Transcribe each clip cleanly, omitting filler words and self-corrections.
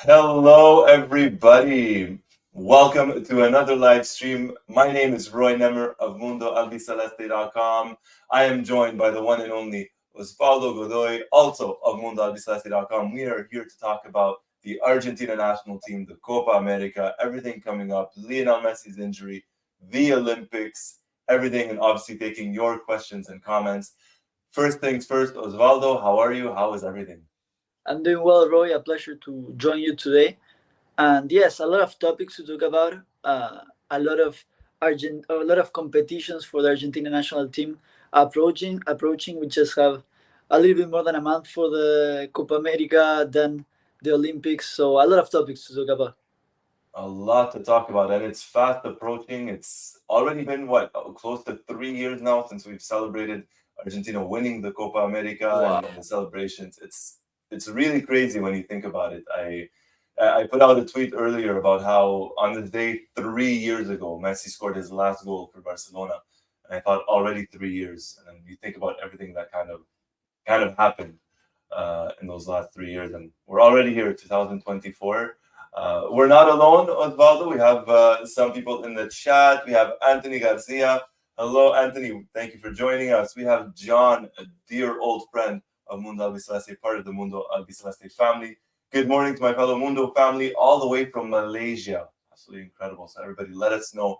Hello, everybody. Welcome to another live stream. My name is Nemer of Mundo Albiceleste.com. I am joined by the one and only Osvaldo Godoy, also of Mundo Albiceleste.com. We are here to talk about the Argentina national team, the Copa America, everything coming up, Lionel Messi's injury, the Olympics, everything, and obviously taking your questions and comments. First things first, Osvaldo, how are you? How is everything? I'm doing well, Roy. A pleasure to join you today. And yes, a lot of topics to talk about. A lot of a lot of competitions for the Argentina national team approaching. We just have a little bit more than a month for the Copa America, then the Olympics. So a lot of topics to talk about. A lot to talk about, and it's fast approaching. It's already been close to 3 years now since we've celebrated Argentina winning the Copa America and Wow. the celebrations. It's really crazy when you think about it. I put out a tweet earlier about how on this day 3 years ago Messi scored his last goal for Barcelona, and I thought already 3 years. And then you think about everything that kind of happened in those last 3 years, and we're already here, 2024. We're not alone, Osvaldo. We have some people in the chat. We have Anthony Garcia. Hello, Anthony. Thank you for joining us. We have John, a dear old friend of Mundo Albiceleste, part of the Mundo Albiceleste family. Good morning to my fellow Mundo family, all the way from Malaysia. Absolutely incredible. So, everybody, let us know,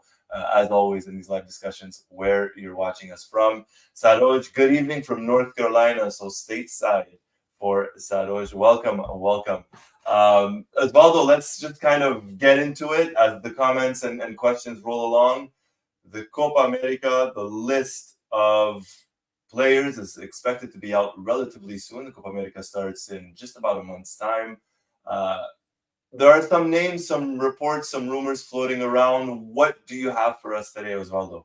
as always, in these live discussions, where you're watching us from. Saroj, good evening from North Carolina, so stateside for Saroj. Welcome, welcome. Osvaldo, let's just kind of get into it as the comments and questions roll along. The Copa America, the list of players is expected to be out relatively soon. The Copa America starts in just about a month's time. Uh, there are some names, some reports, some rumors floating around. What do you have for us today, Osvaldo?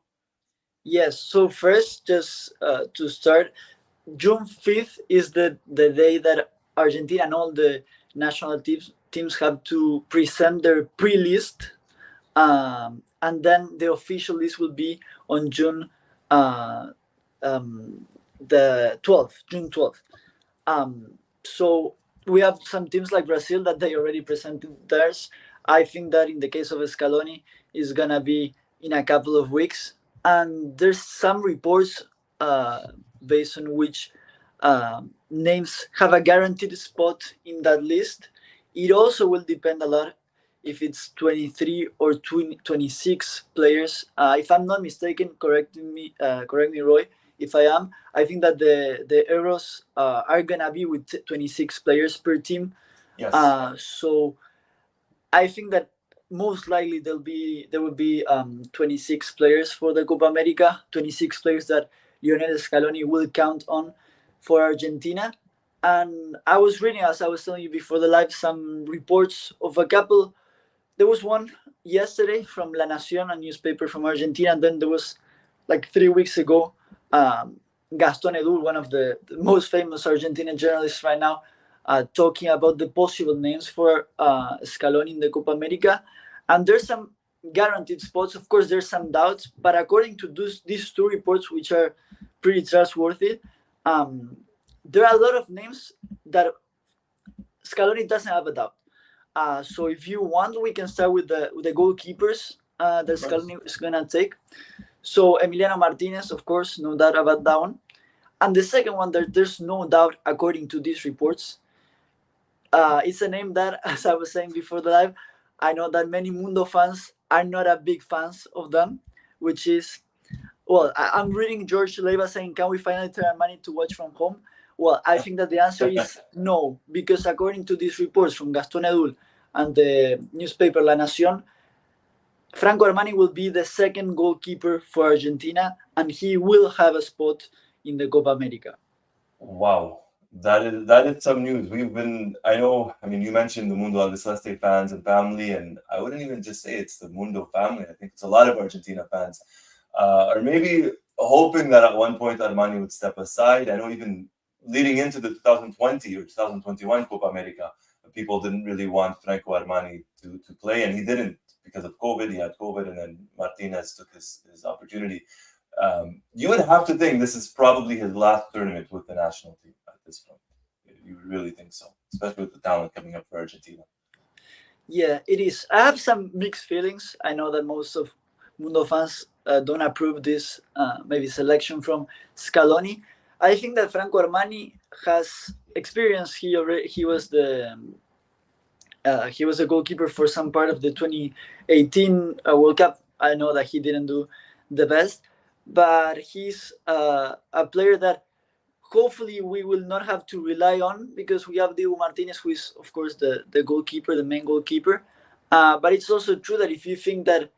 Yes. So first, just to start, June 5th is the day that Argentina and all the national teams have to present their pre-list, and then the official list will be on June uh, the 12th, June 12th. So we have some teams like Brazil that they already presented theirs. I think that in the case of Scaloni, is gonna be in a couple of weeks, and there's some reports uh, based on which names have a guaranteed spot in that list. It also will depend a lot if it's 23 or 26 players. If I'm not mistaken, correct me, Roy. If I am, I think that the Euros are gonna be with 26 players per team. Yes. So I think that most likely there will be 26 players for the Copa America. 26 players that Lionel Scaloni will count on for Argentina. And I was reading, as I was telling you before the live, some reports of a couple. There was one yesterday from La Nación, a newspaper from Argentina, and then there was like 3 weeks ago, Gaston Edul, one of the most famous Argentinian journalists right now, talking about the possible names for Scaloni in the Copa America. And there's some guaranteed spots. Of course, there's some doubts, but according to these two reports, which are pretty trustworthy, um, there are a lot of names that Scaloni doesn't have a doubt. So if you want, we can start with the goalkeepers that Of course. Scaloni is gonna take. So Emiliano Martinez, of course, no doubt about that one. And the second one, there's no doubt, according to these reports, it's a name that, as I was saying before the live, I know that many Mundo fans are not a big fans of them, which is, well, I'm reading George Leva saying, can we finally turn our money to watch from home? Well, I think that the answer is no, because according to these reports from Gaston Edul and the newspaper La Nación, Franco Armani will be the second goalkeeper for Argentina, and he will have a spot in the Copa America. Wow, that is some news. I know. I mean, you mentioned the Mundo Albiceleste fans and family, and I wouldn't even just say it's the Mundo family. I think it's a lot of Argentina fans, or maybe hoping that at one point Armani would step aside. I know even leading into the 2020 or 2021 Copa America, people didn't really want Franco Armani to play, and he didn't because of COVID. He had COVID, and then Martinez took his opportunity. You would have to think this is probably his last tournament with the national team at this point. You would really think so, especially with the talent coming up for Argentina. Yeah, it is. I have some mixed feelings. I know that most of Mundo fans don't approve this maybe selection from Scaloni. I think that Franco Armani has experience. He was he was a goalkeeper for some part of the 2018 World Cup. I know that he didn't do the best, but he's a player that hopefully we will not have to rely on, because we have Diego Martinez, who is of course the goalkeeper, the main goalkeeper. But it's also true that if you think that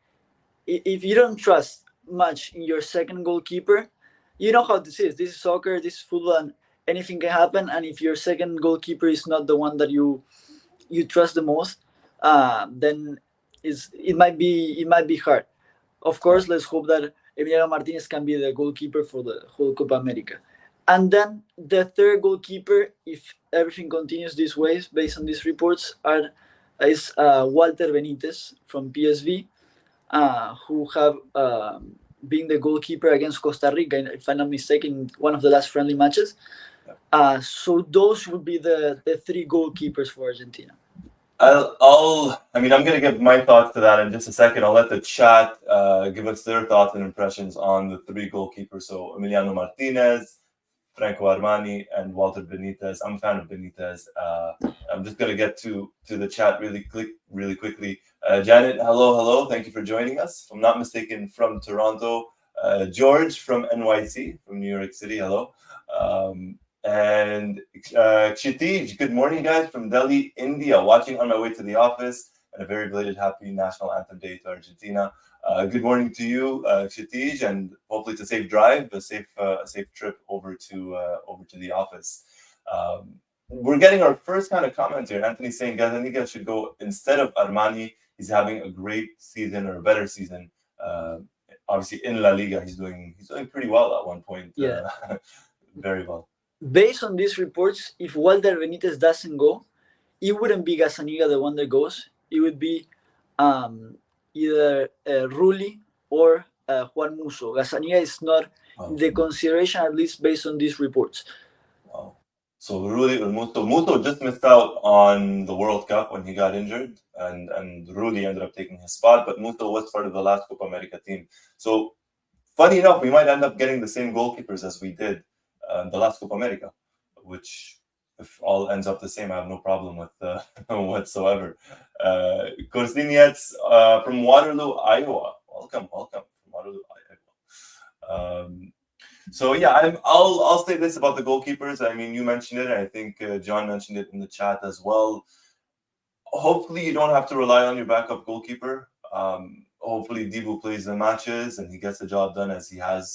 if you don't trust much in your second goalkeeper, you know how this is. This is soccer, this is football, and anything can happen. And if your second goalkeeper is not the one that you trust the most, then it might be hard. Of course, let's hope that Emiliano Martinez can be the goalkeeper for the whole Copa America. And then the third goalkeeper, if everything continues this way, based on these reports, is Walter Benitez from PSV, who have been the goalkeeper against Costa Rica, if I'm not mistaken, one of the last friendly matches. So those would be the three goalkeepers for Argentina. I'm going to give my thoughts to that in just a second. I'll let the chat give us their thoughts and impressions on the three goalkeepers. So Emiliano Martinez, Franco Armani, and Walter Benitez. I'm a fan of Benitez. I'm just going to get to the chat really quickly. Janet, hello. Thank you for joining us. If I'm not mistaken, from Toronto. George from NYC, from New York City. Hello. And Kshitij, good morning, guys, from Delhi, India, watching on my way to the office, and a very belated happy National Anthem Day to Argentina. Good morning to you, Kshitij, and hopefully it's a safe drive, a safe trip over to the office. We're getting our first kind of comment here. Anthony's saying Gazzaniga should go instead of Armani. He's having a great season, or a better season. Obviously in La Liga, he's doing pretty well at one point. Yeah. Very well. Based on these reports, if Walter Benitez doesn't go, it wouldn't be Gazzaniga the one that goes. It would be either Rulli or Juan Musso. Gazzaniga is not the consideration, at least based on these reports. Wow. So Rulli or Musso. Musso just missed out on the World Cup when he got injured, and Rulli ended up taking his spot, but Musso was part of the last Copa America team. So funny enough, we might end up getting the same goalkeepers as we did the last Copa America, which, if all ends up the same, I have no problem with whatsoever. Korsiniets from Waterloo, Iowa. Welcome from Waterloo, Iowa. So yeah, I'll say this about the goalkeepers. I mean, you mentioned it, and I think John mentioned it in the chat as well. Hopefully, you don't have to rely on your backup goalkeeper. Hopefully, Dibu plays the matches and he gets the job done as he has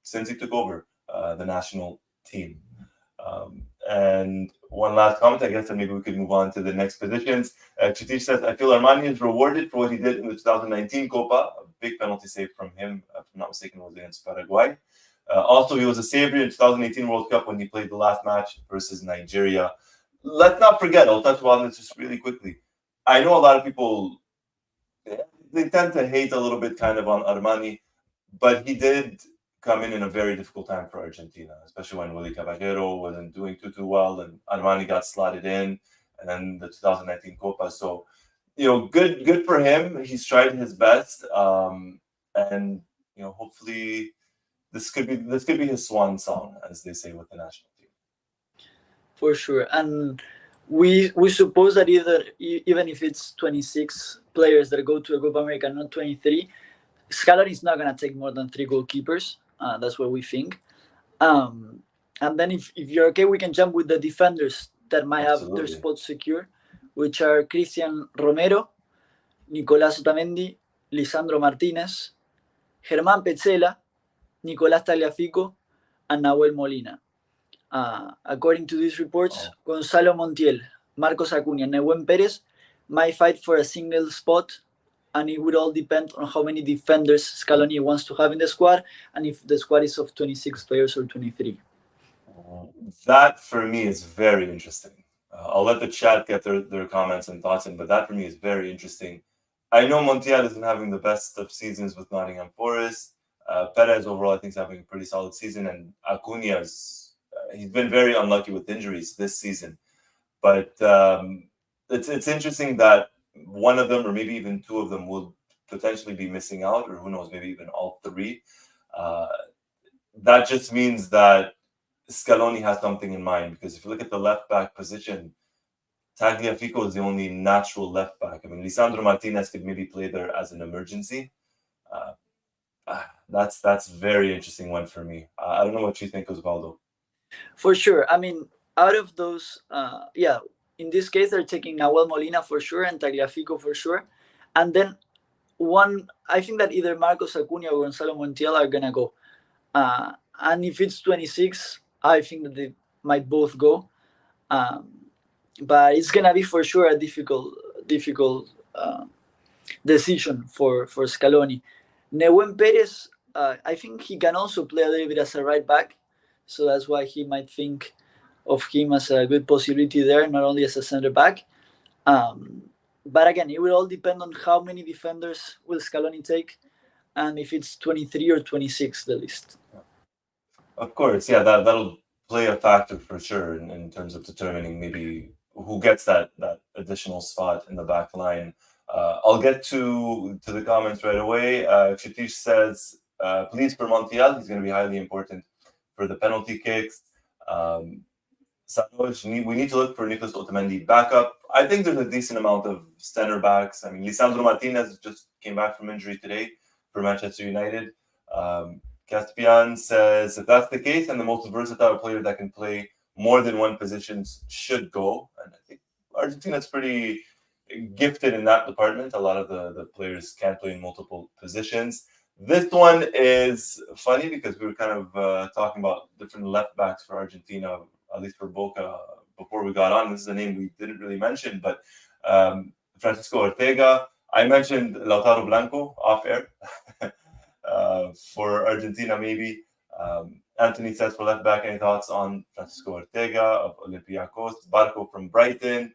since he took over the national team. And one last comment, I guess, and maybe we could move on to the next positions. Kshitij says, I feel Armani is rewarded for what he did in the 2019 Copa. A big penalty save from him, if I'm not mistaken, was against Paraguay. Also, he was a savior in 2018 World Cup when he played the last match versus Nigeria. Let's not forget, I'll touch on this just really quickly. I know a lot of people, they tend to hate a little bit kind of on Armani, but he did come in a very difficult time for Argentina, especially when Willy Caballero wasn't doing too well, and Armani got slotted in, and then the 2019 Copa. So, good for him. He's tried his best, and hopefully this could be his swan song, as they say with the national team. For sure, and we suppose that even if it's 26 players that go to a Copa America, not 23, Scaloni is not gonna take more than 3 goalkeepers. That's what we think. And then if you're okay, we can jump with the defenders that might have their spots secure, which are Cristian Romero, Nicolás Otamendi, Lisandro Martinez, Germán Petzela, Nicolás Tagliafico, and Nahuel Molina. According to these reports, Gonzalo Montiel, Marcos Acuña, and Nehuen Perez might fight for a single spot, and it would all depend on how many defenders Scaloni wants to have in the squad, and if the squad is of 26 players or 23. That, for me, is very interesting. I'll let the chat get their comments and thoughts in, but that, for me, is very interesting. I know Montiel isn't having the best of seasons with Nottingham Forest. Perez, overall, I think, is having a pretty solid season, and Acuña he's been very unlucky with injuries this season. But it's interesting that one of them or maybe even two of them will potentially be missing out, or who knows, maybe even all three. Uh, that just means that Scaloni has something in mind, because if you look at the left back position, Tagliafico is the only natural left back. I mean, Lisandro Martinez could maybe play there as an emergency. Uh, that's very interesting one for me. I don't know what you think, Osvaldo. For sure. I mean, out of those, yeah, in this case, they're taking Nahuel Molina for sure and Tagliafico for sure. And then one, I think that either Marcos Acuna or Gonzalo Montiel are going to go. And if it's 26, I think that they might both go. Um, but it's going to be for sure a difficult decision for Scaloni. Neuen Perez, I think he can also play a little bit as a right back. So that's why he might think of him as a good possibility there, not only as a center back. But again, it will all depend on how many defenders will Scaloni take, and if it's 23 or 26 the list. Of course, yeah, that'll play a factor for sure in terms of determining maybe who gets that additional spot in the back line. I'll get to the comments right away. Chitish says, please for Montiel, he's going to be highly important for the penalty kicks. Sanoj, we need to look for Nicolas Otamendi backup. I think there's a decent amount of center backs. I mean, Lisandro Martinez just came back from injury today for Manchester United. Caspian says, if that's the case, and the most versatile player that can play more than one position should go. And I think Argentina's pretty gifted in that department. A lot of the players can play in multiple positions. This one is funny because we were kind of talking about different left backs for Argentina, at least for Boca, before we got on. This is a name we didn't really mention, but Francisco Ortega. I mentioned Lautaro Blanco off air for Argentina, maybe. Anthony says for left back, any thoughts on Francisco Ortega of Olympiacos? Barco from Brighton.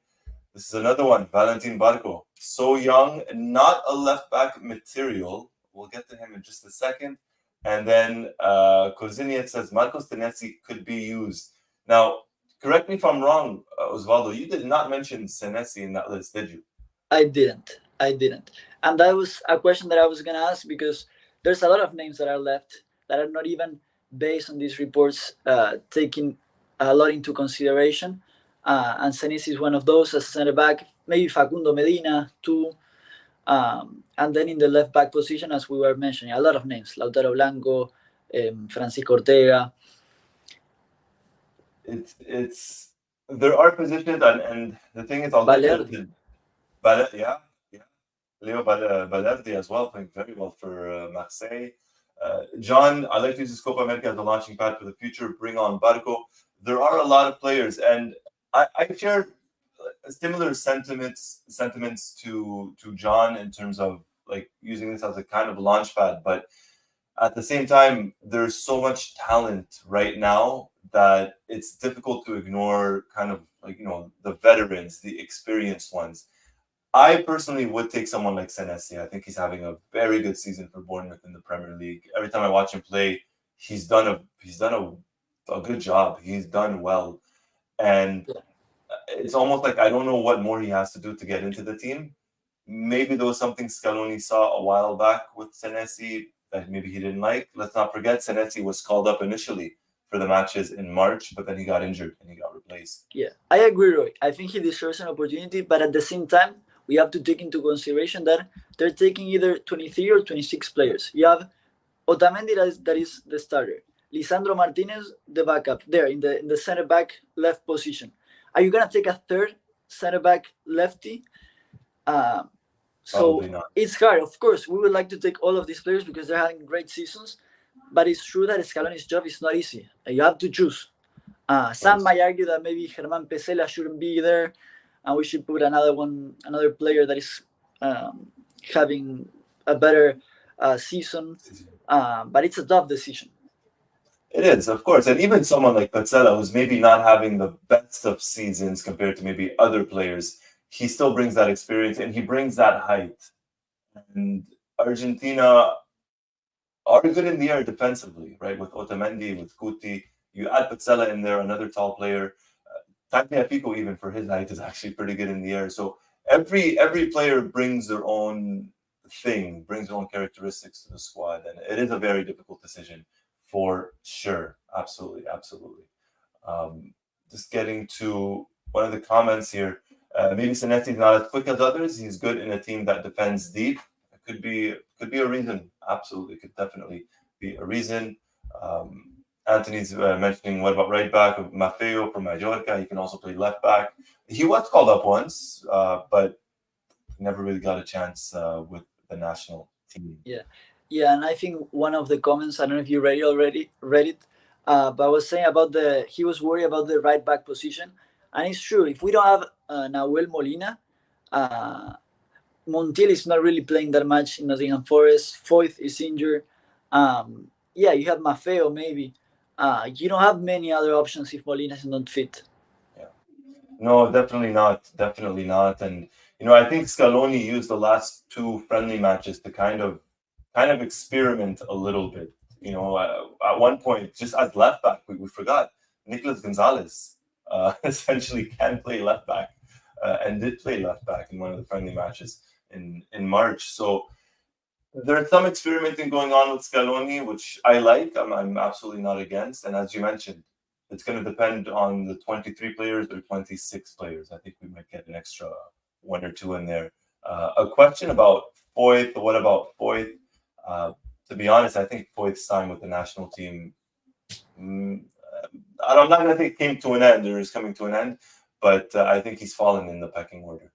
This is another one, Valentin Barco. So young, not a left back material. We'll get to him in just a second. And then Koziniet says Marcos Senesi could be used. Now, correct me if I'm wrong, Osvaldo, you did not mention Senesi in that list, did you? I didn't. And that was a question that I was going to ask, because there's a lot of names that are left that are not even based on these reports taking a lot into consideration. And Senesi is one of those as a center back. Maybe Facundo Medina too. And then in the left back position, as we were mentioning, a lot of names: Lautaro Blanco, Francisco Ortega. It's there are positions, and the thing is, I'll get to yeah. Leo Balerdi as well, playing very well for Marseille. John, I like to use this Copa America as a launching pad for the future. Bring on Barco. There are a lot of players, and I share similar sentiments to John in terms of like using this as a kind of launch pad. But at the same time, there's so much talent right now that it's difficult to ignore kind of like, the veterans, the experienced ones. I personally would take someone like Senesi. I think he's having a very good season for Bournemouth in the Premier League. Every time I watch him play, he's done a good job. He's done well. And it's almost like I don't know what more he has to do to get into the team. Maybe there was something Scaloni saw a while back with Senesi that maybe he didn't like. Let's not forget, Senesi was called up initially for the matches in March, but then he got injured and he got replaced. Yeah, I agree, Roy. I think he deserves an opportunity, but at the same time, we have to take into consideration that they're taking either 23 or 26 players. You have Otamendi that is the starter. Lisandro Martinez, the backup, there in the center back left position. Are you going to take a third center back lefty? So it's hard. Of course, we would like to take all of these players because they're having great seasons, but it's true that Scaloni's job is not easy. You have to choose. Some might argue that maybe Germán Pesela shouldn't be there, and we should put another player that is having a better season. But it's a tough decision. It is, of course. And even someone like Petzela, who's maybe not having the best of seasons compared to maybe other players, he still brings that experience and he brings that height. And Argentina are good in the air defensively, right? With Otamendi, with Cuti. You add Petzela in there, another tall player. Tagliafico, even for his height, is actually pretty good in the air. So every player brings their own thing, brings their own characteristics to the squad, and it is a very difficult decision for sure. Absolutely, absolutely. Just getting to one of the comments here. Maybe Senetti's not as quick as others. He's good in a team that defends deep. It could be a reason. Absolutely, could definitely be a reason. Anthony's mentioning what about right back of Maffeo from Mallorca? He can also play left back. He was called up once, but never really got a chance with the national team. Yeah, and I think one of the comments, I don't know if you read it, but I was saying about he was worried about the right back position, and it's true. If we don't have Nahuel Molina, Montiel is not really playing that much in Nottingham Forest. Foyth is injured. Yeah, you have Maffeo maybe. You don't have many other options if Molina is not fit. Yeah. No, definitely not. Definitely not. And I think Scaloni used the last two friendly matches to kind of experiment a little bit. At one point, just as left back, we forgot Nicolas Gonzalez essentially can play left back and did play left back in one of the friendly matches in March. So there's some experimenting going on with Scaloni, which I like. I'm absolutely not against. And as you mentioned, it's going to depend on the 23 players or 26 players. I think we might get an extra one or two in there. A question about Foyth. What about Foyth? To be honest, I think Foyth's time with the national team, I'm not going to say it came to an end or is coming to an end, but I think he's fallen in the pecking order.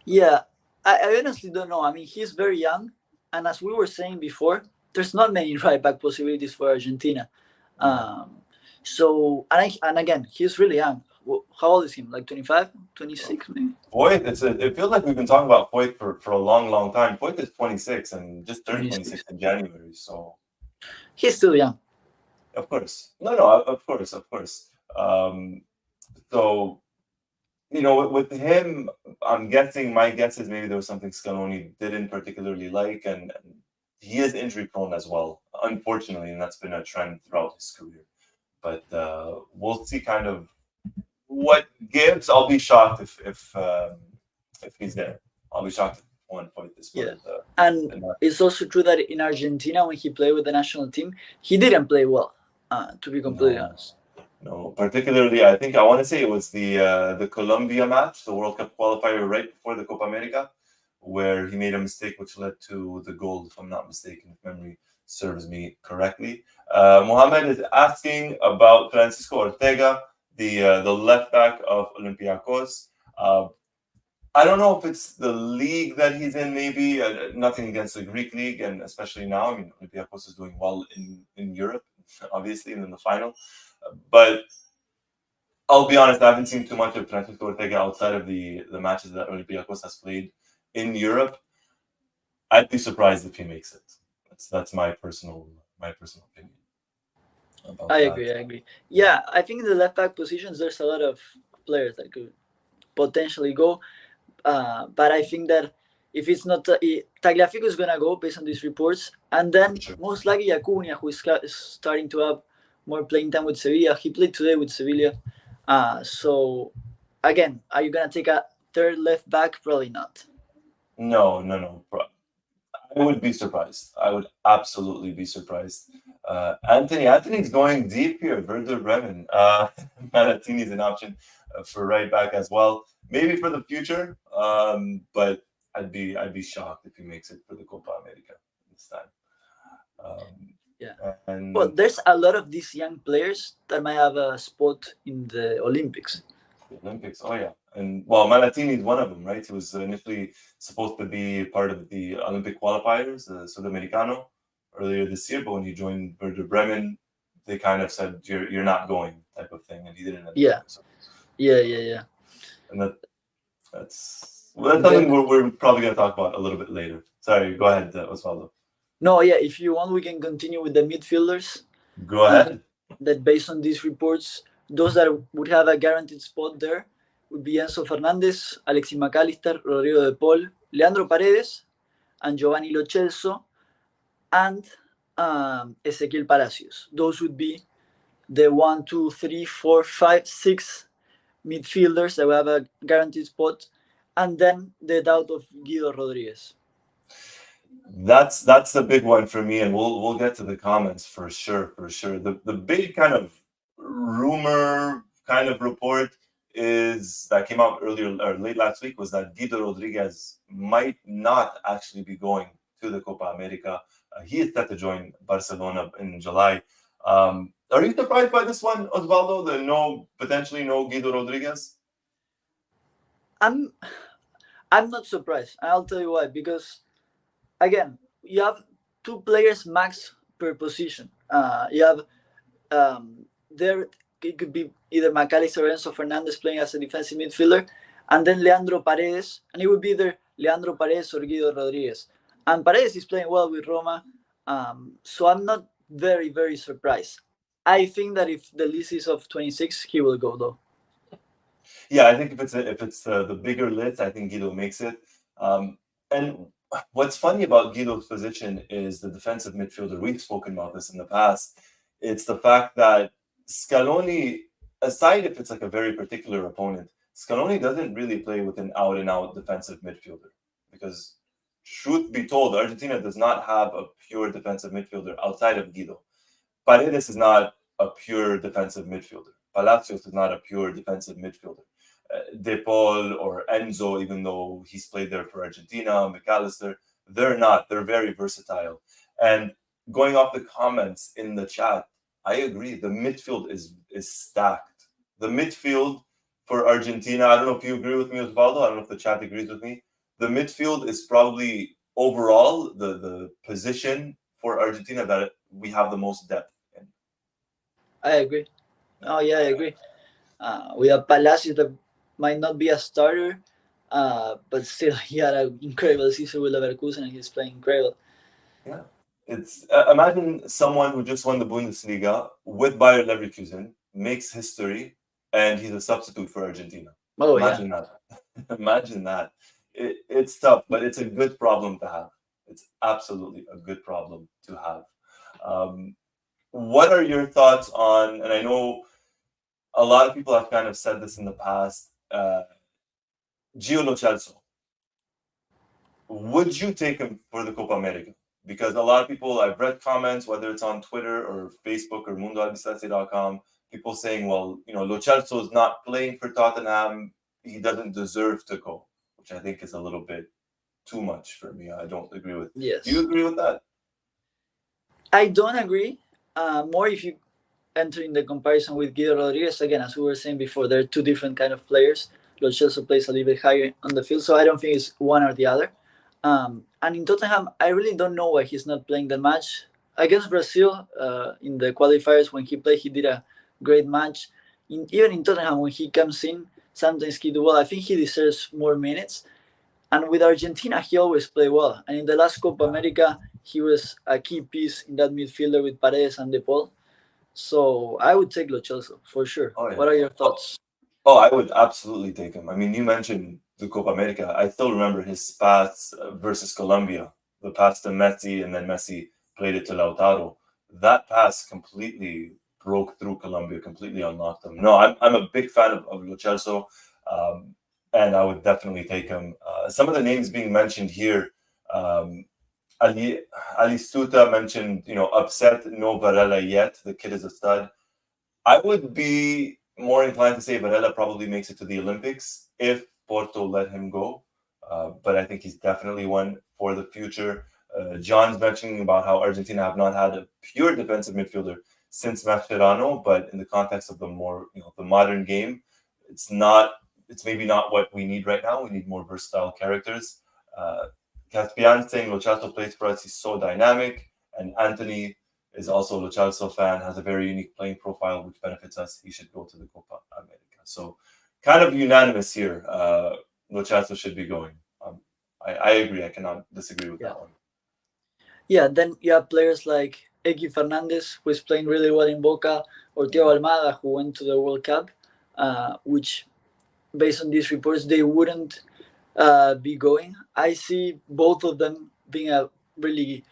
Yeah, I honestly don't know. I mean, he's very young, and as we were saying before, there's not many right back possibilities for Argentina. So, and again, he's really young. How old is he? Like 25, 26 maybe? Foyth, it feels like we've been talking about Foyth for a long, long time. Foyth is 26 and just turned 26 in January, so he's still young. Of course. No, of course. So, with him, my guess is maybe there was something Scaloni didn't particularly like, and he is injury prone as well, unfortunately, and that's been a trend throughout his career. But we'll see kind of what gives. I'll be shocked if he's there. I'll be shocked at one point this point. Yeah. And it's also true that in Argentina, when he played with the national team, he didn't play well, to be completely honest. No, particularly, I think I want to say it was the Colombia match, the World Cup qualifier right before the Copa America, where he made a mistake which led to the goal, if I'm not mistaken, if memory serves me correctly. Mohamed is asking about Francisco Ortega, the left back of Olympiacos. I don't know if it's the league that he's in, maybe. Nothing against the Greek league, and especially now. I mean, Olympiacos is doing well in Europe, obviously, and in the final. But I'll be honest, I haven't seen too much of Francisco Ortega outside of the matches that Olympiacos has played in Europe. I'd be surprised if he makes it. That's my personal opinion. I agree. Yeah, I think in the left back positions, there's a lot of players that could potentially go. But I think that if it's not Tagliafico is gonna go based on these reports, and then most likely Acuna, who is starting to have more playing time with Sevilla. He played today with Sevilla. So again, are you gonna take a third left back? Probably not. No. I would be surprised. I would absolutely be surprised. Anthony's going deep here. Werder Bremen. Malatini's an option for right back as well. Maybe for the future, but I'd be shocked if he makes it for the Copa America this time. Well, there's a lot of these young players that might have a spot in the Olympics. Oh yeah, and well, Malatini is one of them, right? He was initially supposed to be part of the Olympic qualifiers, Sudamericano, earlier this year, but when he joined Werder Bremen, they kind of said you're not going, type of thing, and he didn't. Yeah. And that's something we're probably going to talk about a little bit later. Sorry, go ahead, Osvaldo. No, yeah, if you want, we can continue with the midfielders. Go ahead. That based on these reports, those that would have a guaranteed spot there would be Enzo Fernandez, Alexis McAllister, Rodrigo de Paul, Leandro Paredes, and Giovanni Lo Celso, and Ezequiel Palacios. Those would be the 1, 2, 3, 4, 5, 6 midfielders that will have a guaranteed spot. and then the doubt of Guido Rodriguez. That's the big one for me, and we'll get to the comments for sure, for sure. The big kind of rumor kind of report is that came out earlier or late last week was that Guido Rodriguez might not actually be going to the Copa America. He is set to join Barcelona in July. Are you surprised by this one, Osvaldo? The potentially no Guido Rodriguez? I'm not surprised. I'll tell you why. Because again, you have two players max per position. You have there it could be either McAllister or Enzo Fernandez playing as a defensive midfielder, and then Leandro Paredes, and it would be either Leandro Paredes or Guido Rodriguez. And Paredes is playing well with Roma, so I'm not very surprised. I think that if the list is of 26, he will go though. Yeah, I think if it's the bigger list, I think Guido makes it. And what's funny about Guido's position is the defensive midfielder. We've spoken about this in the past. It's the fact that Scaloni, aside if it's like a very particular opponent, Scaloni doesn't really play with an out-and-out defensive midfielder. Because, truth be told, Argentina does not have a pure defensive midfielder outside of Guido. Paredes is not a pure defensive midfielder. Palacios is not a pure defensive midfielder. De Paul or Enzo, even though he's played there for Argentina, McAllister, they're not. They're very versatile. And going off the comments in the chat, I agree. The midfield is stacked. The midfield for Argentina, I don't know if you agree with me, Osvaldo. I don't know if the chat agrees with me. The midfield is probably overall the position for Argentina that we have the most depth in. I agree. Oh yeah, I agree. We have Palacios that might not be a starter, but still he had an incredible season with Leverkusen and he's playing incredible. Yeah. It's imagine someone who just won the Bundesliga with Bayer Leverkusen, makes history, and he's a substitute for Argentina. Oh Imagine yeah. that. Imagine that. It's tough, but it's a good problem to have. It's absolutely a good problem to have. What are your thoughts on, and I know a lot of people have kind of said this in the past, Gio Lo Celso. Would you take him for the Copa America? Because a lot of people, I've read comments, whether it's on Twitter or Facebook or MundoAlbiceleste.com, people saying, well, Lo Celso is not playing for Tottenham. He doesn't deserve to go, which I think is a little bit too much for me. I don't agree with. Yes. Do you agree with that? I don't agree. More if you enter in the comparison with Guido Rodriguez, again, as we were saying before, they're two different kind of players. Lo Celso plays a little bit higher on the field, so I don't think it's one or the other. And in Tottenham, I really don't know why he's not playing that much. Against Brazil, in the qualifiers, when he played, he did a great match. Even in Tottenham, when he comes in, sometimes he do well. I think he deserves more minutes. And with Argentina, he always played well. And in the last Copa America, he was a key piece in that midfielder with Paredes and De Paul. So I would take Lo Celso for sure. Oh, yeah. What are your thoughts? Oh, I would absolutely take him. I mean, you mentioned the Copa America. I still remember his pass versus Colombia, the pass to Messi, and then Messi played it to Lautaro. That pass completely broke through Colombia, completely unlocked them. No, I'm a big fan of Lo Celso, and I would definitely take him. Some of the names being mentioned here, Ali Stuta mentioned, upset, no Varela yet. The kid is a stud. I would be more inclined to say Varela probably makes it to the Olympics if Porto let him go. But I think he's definitely one for the future. John's mentioning about how Argentina have not had a pure defensive midfielder since Mascherano, but in the context of the more, the modern game, it's maybe not what we need right now. We need more versatile characters. Caspian saying Lo Celso plays for us. He's so dynamic. And Anthony is also a Lo Celso fan, has a very unique playing profile, which benefits us. He should go to the Copa America. So kind of unanimous here. Lo Celso should be going. I agree. I cannot disagree with that one. Yeah, then you have players like Eki Fernandez, who is playing really well in Boca, or Thiago Almada, who went to the World Cup, which, based on these reports, they wouldn't be going. I see both of them being a really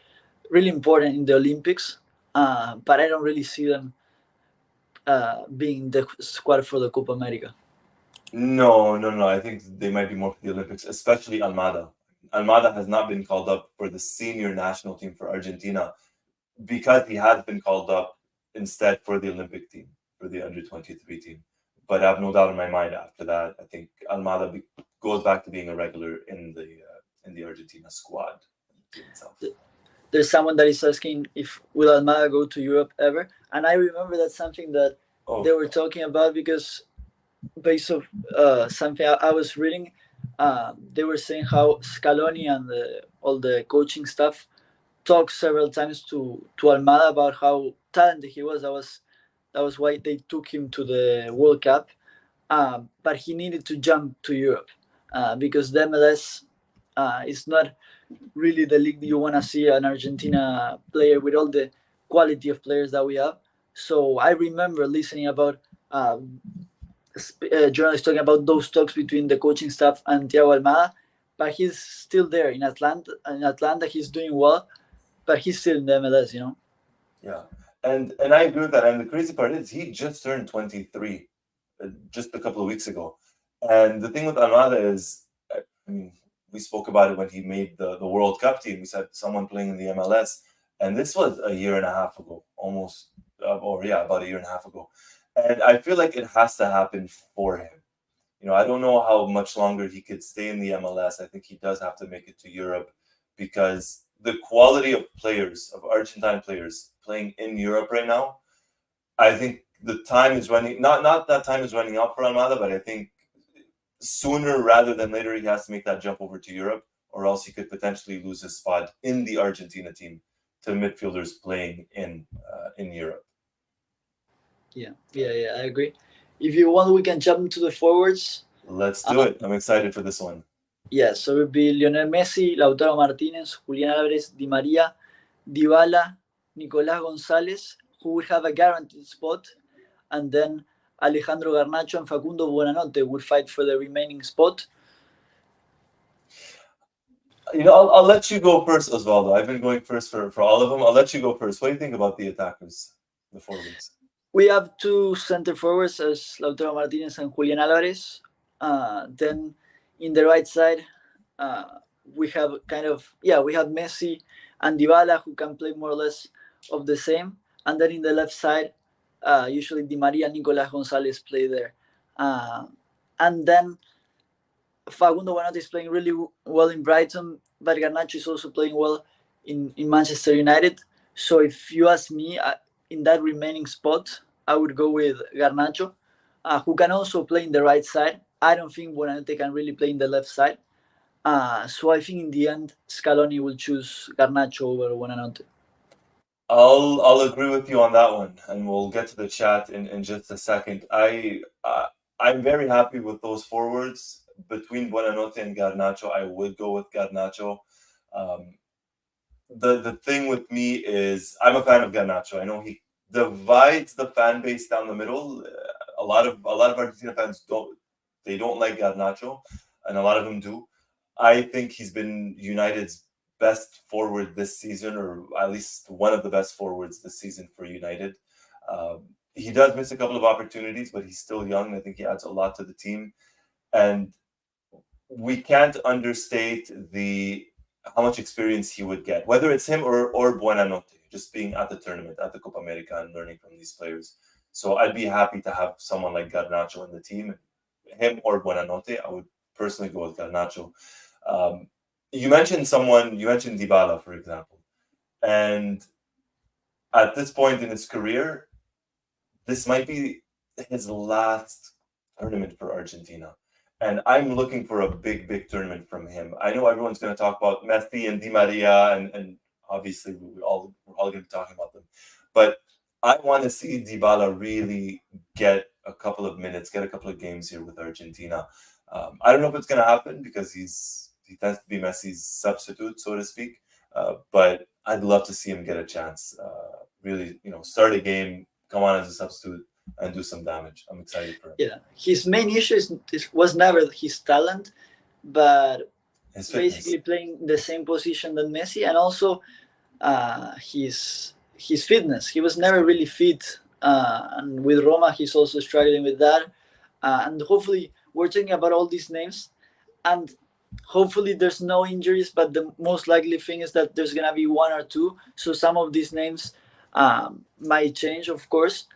important in the Olympics, but I don't really see them being the squad for the Copa America. No. I think they might be more for the Olympics, especially Almada. Almada has not been called up for the senior national team for Argentina because he has been called up instead for the Olympic team, for the under 23 team. But I have no doubt in my mind after that, I think Almada goes back to being a regular in the Argentina squad team itself. There's someone that is asking if will Almada go to Europe ever, and I remember that's something that they Oh, were talking about because based of something I was reading, they were saying how Scaloni and all the coaching staff talked several times to Almada about how talented he was. That was why they took him to the World Cup, but he needed to jump to Europe because the MLS is not really the league you want to see an Argentina player with all the quality of players that we have. So I remember listening about journalists talking about those talks between the coaching staff and Thiago Almada, but he's still there in Atlanta. In Atlanta, he's doing well, but he's still in the MLS. yeah. And I agree with that. And the crazy part is he just turned 23 just a couple of weeks ago. And the thing with Almada is, I mean, we spoke about it when he made the World Cup team. We said someone playing in the MLS. And this was a year and a half ago, almost, or yeah, about a year and a half ago. And I feel like it has to happen for him. I don't know how much longer he could stay in the MLS. I think he does have to make it to Europe because the quality of players, of Argentine players playing in Europe right now, I think the time is running. Not that time is running out for Almada, but I think sooner rather than later he has to make that jump over to Europe, or else he could potentially lose his spot in the Argentina team to midfielders playing in Europe. Yeah, I agree. If you want, we can jump into the forwards. Let's do it. I'm excited for this one. Yeah, so it would be Lionel Messi, Lautaro Martinez, Julián Álvarez, Di María, Dybala, Nicolás González, who would have a guaranteed spot, and then Alejandro Garnacho and Facundo Buonanotte would fight for the remaining spot. I'll let you go first, Osvaldo. I've been going first for all of them. I'll let you go first. What do you think about the attackers, the forwards? We have two center forwards as Lautaro Martinez and Julián Álvarez. Then in the right side, we have we have Messi and Dybala who can play more or less of the same. And then in the left side, usually Di Maria and Nicolás González play there. And then Facundo Buonanotte is playing really well in Brighton, but Garnacho is also playing well in Manchester United. So if you ask me, in that remaining spot, I would go with Garnacho, who can also play in the right side. I don't think Buonanotte can really play in the left side. So I think in the end, Scaloni will choose Garnacho over Buonanotte. I'll agree with you on that one, and we'll get to the chat in just a second. I'm very happy with those forwards. Between Buonanotte and Garnacho, I would go with Garnacho. The thing with me is I'm a fan of Garnacho. I know he divides the fan base down the middle. A lot of Argentina fans don't like Garnacho, and a lot of them do. I think he's been United's best forward this season, or at least one of the best forwards this season for United. He does miss a couple of opportunities, but he's still young. I think he adds a lot to the team, and we can't understate how much experience he would get, whether it's him or Buonanotte, just being at the tournament, at the Copa America, and learning from these players. So I'd be happy to have someone like Garnacho in the team, him or Buonanotte. I would personally go with Garnacho. You mentioned Dybala, for example, and at this point in his career, this might be his last tournament for Argentina. And I'm looking for a big tournament from him. I know everyone's going to talk about Messi and Di Maria, and obviously we're all going to be talking about them. But I want to see Dybala really get a couple of minutes, get a couple of games here with Argentina. I don't know if it's going to happen because he tends to be Messi's substitute, so to speak. But I'd love to see him get a chance. Really, start a game, come on as a substitute, and do some damage. I'm excited for him. Yeah, his main issue was never his talent, but basically playing the same position than Messi, and also his fitness. He was never really fit, and with Roma, he's also struggling with that. And hopefully, we're talking about all these names, and hopefully there's no injuries, but the most likely thing is that there's gonna be one or two. So some of these names might change, of course.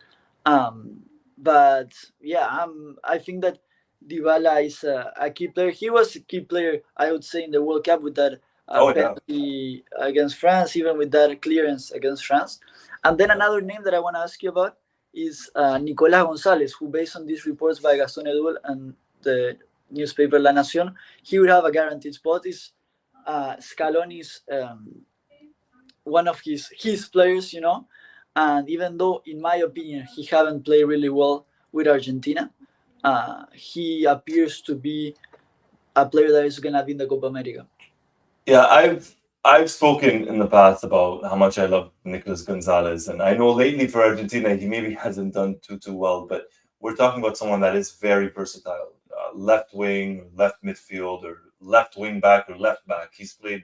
Um, but yeah, I think that Dybala is a key player. He was a key player, I would say, in the World Cup with that Oh yeah, penalty against France, even with that clearance against France. And then yeah. another name that I want to ask you about is Nicolas Gonzalez, who, based on these reports by Gaston Edul and the newspaper La Nación, he would have a guaranteed spot. Is Scaloni's one of his players, you know. And even though, in my opinion, he haven't played really well with Argentina, he appears to be a player that is gonna be in the Copa America. Yeah, I've spoken in the past about how much I love Nicolas Gonzalez, and I know lately for Argentina he maybe hasn't done too well, but we're talking about someone that is very versatile, left wing, or left midfield, or left wing back, or left back. He's played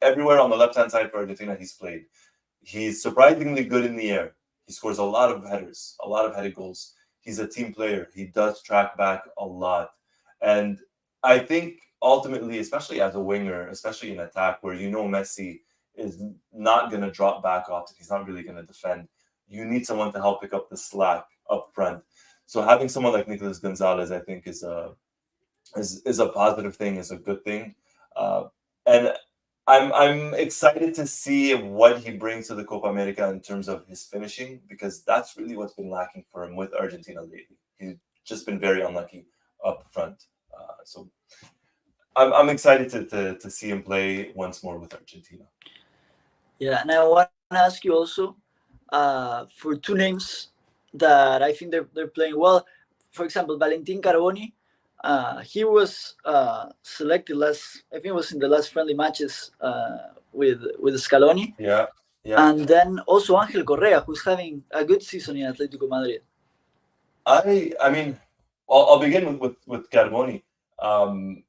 everywhere on the left hand side for Argentina. He's played. He's surprisingly good in the air. He scores a lot of headers, a lot of headed goals. He's a team player. He does track back a lot, and I think ultimately, especially as a winger, especially in attack, where you know Messi is not going to drop back often, he's not really going to defend. You need someone to help pick up the slack up front. So having someone like Nicolas Gonzalez, I think, is a positive thing, is a good thing, and I'm excited to see what he brings to the Copa America in terms of his finishing, because that's really what's been lacking for him with Argentina lately. He's just been very unlucky up front. So I'm excited to see him play once more with Argentina. Yeah, and I want to ask you also for two names that I think they're playing well. For example, Valentin Carboni. He was selected last. I think it was in the last friendly matches with Scaloni, Yeah, yeah. and then also Angel Correa, who's having a good season in Atletico Madrid. I mean, I'll begin with Carboni. Um,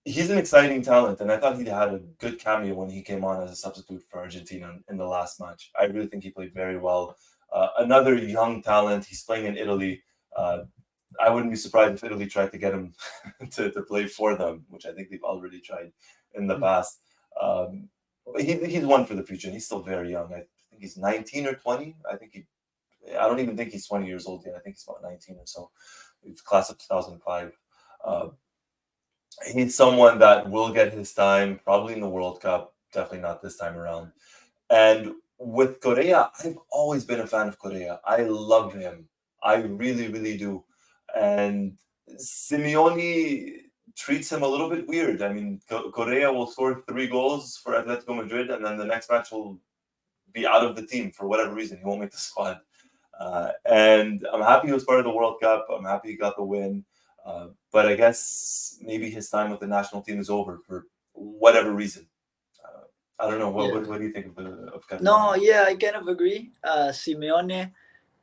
he's an exciting talent, and I thought he had a good cameo when he came on as a substitute for Argentina in the last match. I really think he played very well. Another young talent. He's playing in Italy. I wouldn't be surprised if Italy tried to get him to play for them, which I think they've already tried in the past. But he's one for the future. He's still very young. I think he's 19 or 20. I don't even think he's 20 years old yet. I think he's about 19 or so. He's class of 2005. Uh, he's someone that will get his time, probably in the World Cup, definitely not this time around. And with Correa, I've always been a fan of Correa. I love him. I really, really do. And Simeone treats him a little bit weird. I mean, Correa will score 3 goals for Atletico Madrid, and then the next match will be out of the team for whatever reason. He won't make the squad. And I'm happy he was part of the World Cup. I'm happy he got the win. But I guess maybe his time with the national team is over for whatever reason. I don't know. What do you think of Carboni? No, yeah, I kind of agree. Simeone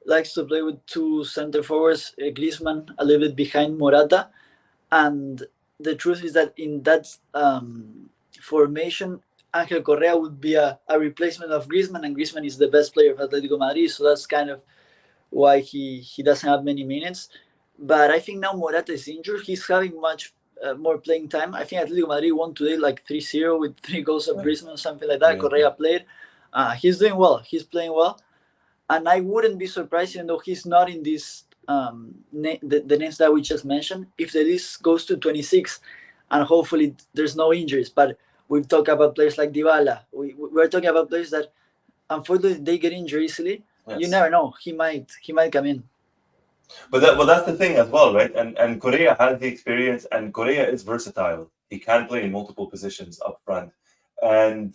likes to play with two center forwards, Griezmann a little bit behind Morata, and the truth is that in that formation, Angel Correa would be a replacement of Griezmann, and Griezmann is the best player of Atletico Madrid, so that's kind of why he doesn't have many minutes. But I think now Morata is injured. He's having much more playing time. I think Atletico Madrid won today like 3-0 with 3 goals of Griezmann, something like that. Yeah. Correa played. He's doing well. He's playing well. And I wouldn't be surprised, even though he's not in this the names that we just mentioned, if the list goes to 26 and hopefully there's no injuries. But we've talked about players like Dybala. We're talking about players that unfortunately they get injured easily. Yes. You never know. He might come in. But that's the thing as well, right? And Correa has the experience, and Correa is versatile. He can play in multiple positions up front. And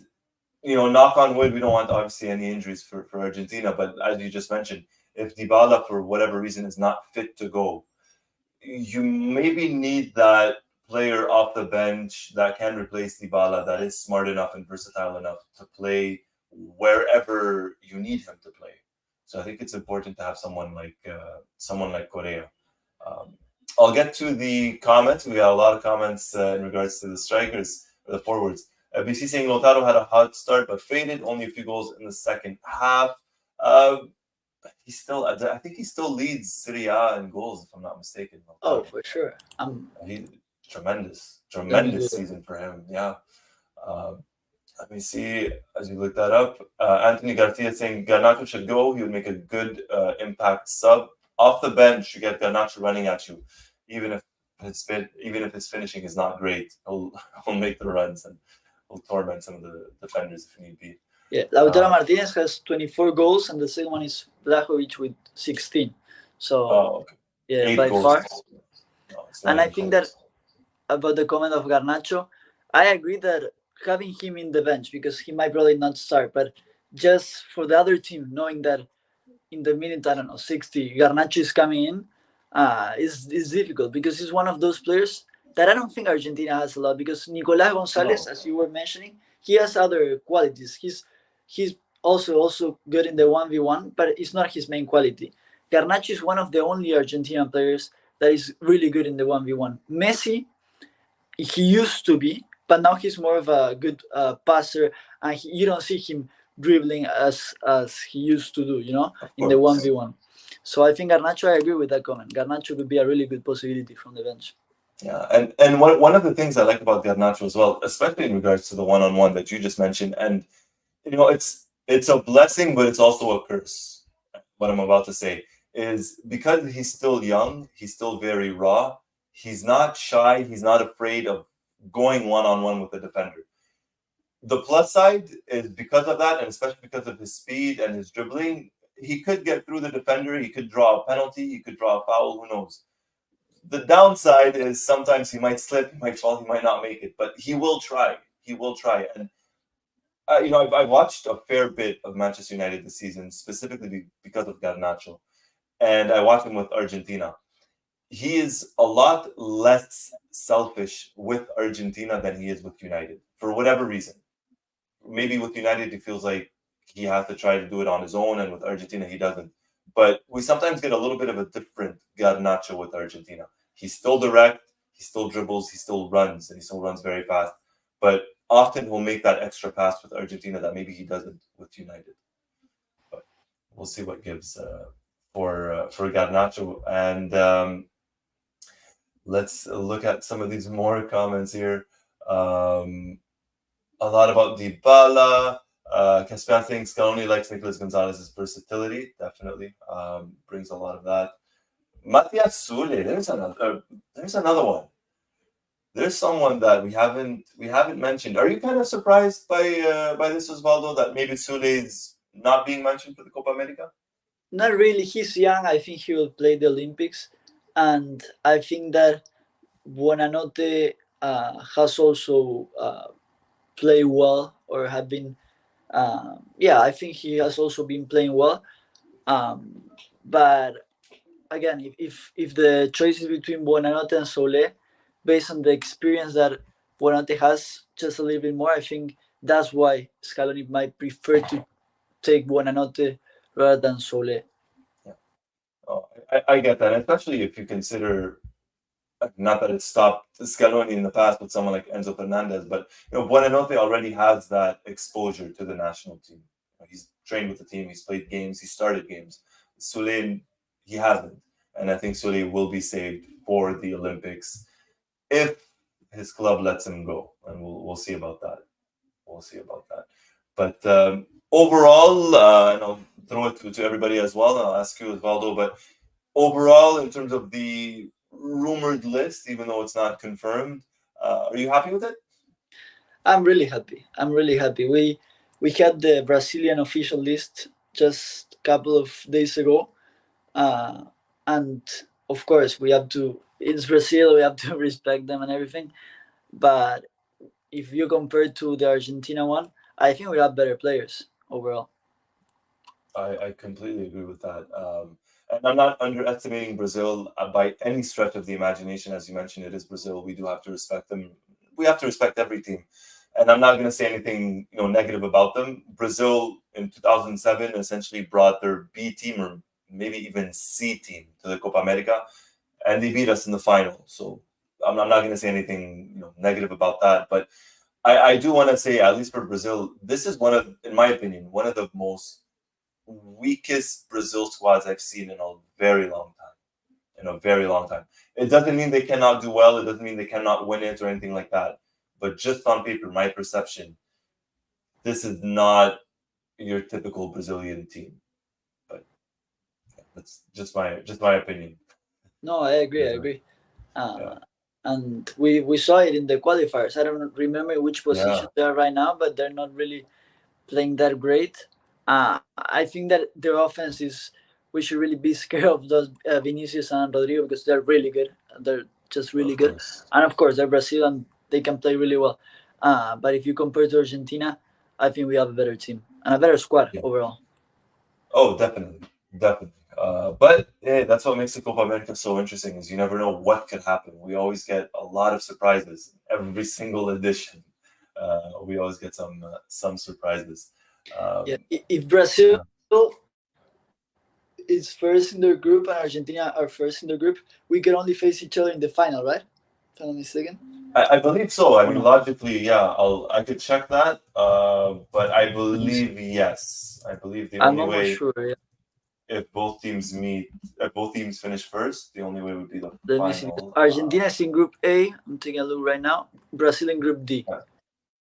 knock on wood, we don't want obviously any injuries for Argentina. But as you just mentioned, if Dybala for whatever reason is not fit to go, you maybe need that player off the bench that can replace Dybala, that is smart enough and versatile enough to play wherever you need him to play. So I think it's important to have someone like Correa. I'll get to the comments. We got a lot of comments in regards to the strikers or the forwards. BC saying Lautaro had a hot start but faded, only a few goals in the second half. I think he still leads Serie A in goals, if I'm not mistaken. Oh, for sure. He tremendous, Let me tremendous do season for him. Yeah. Um, Let me see as you look that up. Anthony Garcia saying Garnacho should go. He would make a good impact sub off the bench. You get Garnacho running at you, even if even if his finishing is not great. He'll make the runs and he'll torment some of the defenders if need be. Yeah, Lautaro Uh, Martinez has 24 goals, and the second one is Blajovic with 16. So, okay. yeah, 8 by far. goals. No, it's not And I even think that close. about the comment of Garnacho, I agree that having him in the bench because he might probably not start, but just for the other team knowing that in the minute, I don't know, 60, Garnacho is coming in, is difficult because he's one of those players that I don't think Argentina has a lot because Nicolas Gonzalez, No. as you were mentioning, he has other qualities. He's also good in the 1v1, but it's not his main quality. Garnacho is one of the only Argentinian players that is really good in the 1v1. Messi, he used to be, but now he's more of a good passer, and you don't see him dribbling as he used to do, Of in the course. 1v1. So I think Garnacho, I agree with that comment. Garnacho could be a really good possibility from the bench. Yeah, and one of the things I like about Garnacho as well, especially in regards to the one-on-one that you just mentioned, and it's a blessing, but it's also a curse. What I'm about to say is because he's still young, he's still very raw. He's not shy. He's not afraid of going one-on-one with the defender. The plus side is because of that, and especially because of his speed and his dribbling, he could get through the defender. He could draw a penalty. He could draw a foul. Who knows? The downside is sometimes he might slip, he might fall, he might not make it, but he will try. He will try. And I've watched a fair bit of Manchester United this season, specifically because of Garnacho, and I watched him with Argentina. He is a lot less selfish with Argentina than he is with United for whatever reason. Maybe with United, he feels like he has to try to do it on his own, and with Argentina, he doesn't. But we sometimes get a little bit of a different Garnacho with Argentina. He's still direct, he still dribbles, he still runs, and he still runs very fast. But often he'll make that extra pass with Argentina that maybe he doesn't with United. But we'll see what gives for Garnacho. And let's look at some of these more comments here. A lot about Dybala. Caspian thinks Scaloni likes Nicolas Gonzalez's versatility. Definitely brings a lot of that. Matias Sule. There's another one. There's someone that we haven't mentioned. Are you kind of surprised by this, Osvaldo, that maybe Sule is not being mentioned for the Copa America? Not really. He's young. I think he will play the Olympics, and I think that Buonanotte has also played well or have been. Yeah, I think he has also been playing well. Um, but again, if the choice is between Buonanotte and Solé, based on the experience that Buonanotte has just a little bit more, I think that's why Scaloni might prefer to take Buonanotte rather than Solé. Yeah. Oh, I get that, especially if you consider not that it stopped Scaloni in the past with someone like Enzo Fernandez, but Buonanotte already has that exposure to the national team. He's trained with the team, he's played games, he started games. Sule, he hasn't, and I think Sule will be saved for the Olympics if his club lets him go, and we'll see about that. We'll see about that. But overall, and I'll throw it to everybody as well. I'll ask you, Osvaldo, but overall, in terms of the rumored list, even though it's not confirmed, are you happy with it? I'm really happy. I'm really happy. We had the Brazilian official list just a couple of days ago, uh, and of course we have to. It's Brazil. We have to respect them and everything. But if you compare to the Argentina one, I think we have better players overall. I completely agree with that. And I'm not underestimating Brazil by any stretch of the imagination. As you mentioned, it is Brazil. We do have to respect them. We have to respect every team. And I'm not going to say anything negative about them. Brazil in 2007 essentially brought their B team or maybe even C team to the Copa America, and they beat us in the final. So I'm not going to say anything negative about that. But I do want to say, at least for Brazil, this is in my opinion, weakest Brazil squads I've seen in a very long time. It doesn't mean they cannot do well. It doesn't mean they cannot win it or anything like that. But just on paper, my perception, this is not your typical Brazilian team. But that's just my opinion. No, I agree. And we saw it in the qualifiers. I don't remember which position they are right now, but they're not really playing that great. I think that their offense is. We should really be scared of those Vinicius and Rodrigo because they're really good. They're just really good, and of course they're Brazil and they can play really well. But if you compare to Argentina, I think we have a better team and a better squad overall. Oh, definitely. But that's what makes the Copa America so interesting is you never know what could happen. We always get a lot of surprises every single edition. We always get some surprises. If Brazil is first in their group and Argentina are first in their group, we can only face each other in the final, right? If I'm not mistaken. I believe so. I mean, logically, I could check that. But I believe yes. I believe the only way. I'm not sure. If both teams finish first, the only way would be the Let me see. Argentina is in Group A. I'm taking a look right now. Brazil in Group D.